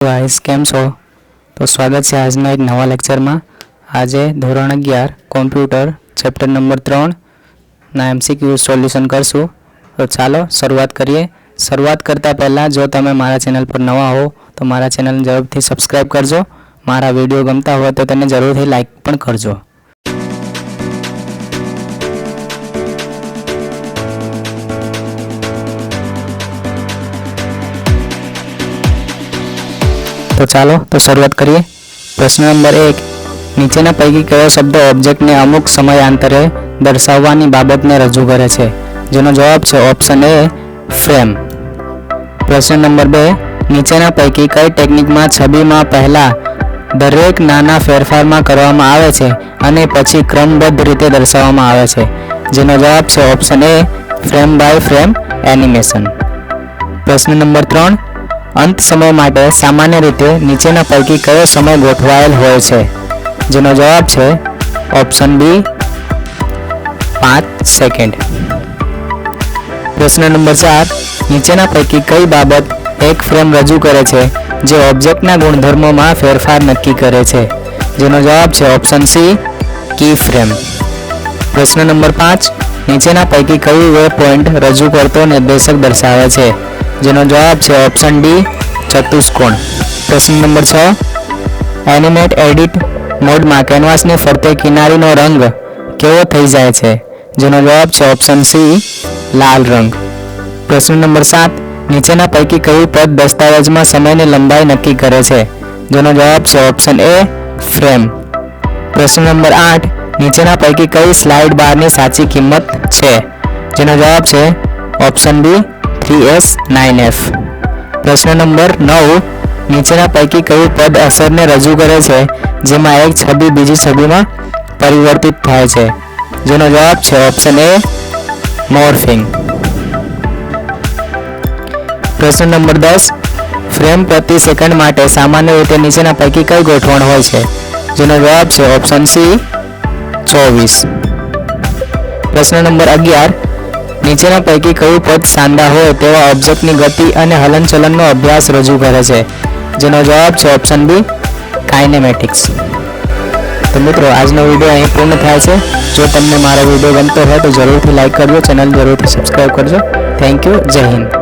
Guys केम छो। तो स्वागत है आजना एक नवा लेक्चर में। आज धोरण 11 कॉम्प्यूटर चैप्टर नंबर 3 ना एमसीक्यू सोल्यूशन करशू। तो चलो शुरुआत करिए। शुरुआत करता पहला जो तमे मारा चेनल पर नवा हो तो मारा चेनल जरूर थी सब्सक्राइब करजो। मारा वीडियो गमता हो तो तेने जरूर थी लाइक पण करजो। तो चलो तो शुरुआत करिए। प्रश्न नंबर 1, नीचेना पैकी कयो शब्द ऑब्जेक्ट ने अमुक समयांतरे दर्शाववानी बाबतने रजू करे छे? जेनो जवाब छे ऑप्शन ए फ्रेम। प्रश्न नंबर 2, नीचेना पैकी कई टेक्निक में छवि में पहला दरेक नाना फेरफार में करवामां आवे छे अने पछी क्रमबद्ध रीते दर्शाववामां आवे छे? जेनो जवाब छे option a frame by frame animation. प्रश्न नंबर 3, अंत समय माटे सामान्य रीते नीचेना पैकी कयो समय गोठवायेल होय छे? जेनो जवाब छे ऑप्शन बी 5 सेकंड। प्रश्न नंबर 4, नीचेना पैकी कई बाबत एक फ्रेम रजू करे छे जे ऑब्जेक्टना गुणधर्मों में फेरफार नक्की करे छे? जेनो जवाब छे ऑप्शन सी की फ्रेम। प्रश्न नंबर 5, नीचेना पैकी कई वे पॉइंट रजू करतो निर्देशक दर्शावे छे? जेनो जवाब छे ऑप्शन डी चतुष्कोण। प्रश्न नंबर 6, एनिमेट एडिट मोड में कैनवास ने फरते किनारीनो रंग केवो थई जाय छे? जेनो जवाब छे ऑप्शन सी लाल रंग। प्रश्न नंबर 7, नीचेना पैकी कई पद दस्तावेज में समय ने लंबाई नक्की करे छे? जेनो जवाब छे ऑप्शन ए फ्रेम। प्रश्न नंबर 8, नीचेना पैकी कई स्लाइड बार ની સાચી કિંમત છે? જેનો જવાબ છે ઓપ્શન બી 3S9F। प्रश्न नंबर 9, नीचेना पैकी कई पद असर ने रजू करे छे जेमां एक छवि बीजी छवि में परिवर्तित थाय छे? जेनो जवाब छे ऑप्शन ए मॉर्फिंग। प्रश्न नंबर 10, फ्रेम प्रति सेकंड माटे सामान्य रीते नीचेना पैकी कई गोठवण होय छे? जेनो जवाब छे ऑप्शन सी 24। प्रश्न नंबर 11, नीचेना पैकी कई पद सांदा होय तेवा ऑब्जेक्टनी गति अने हलनचलननो अभ्यास रजू करे छे? जेनो जवाब छे ऑप्शन बी काइनेमेटिक्स। तो मित्रों आजनो विडियो अहीं पूर्ण थाय छे। जो तमने मारो विडियो गमतो होय तो जरूरथी लाइक करजो, चेनल जरूरथी सब्सक्राइब करजो। थैंक यू, जय हिंद।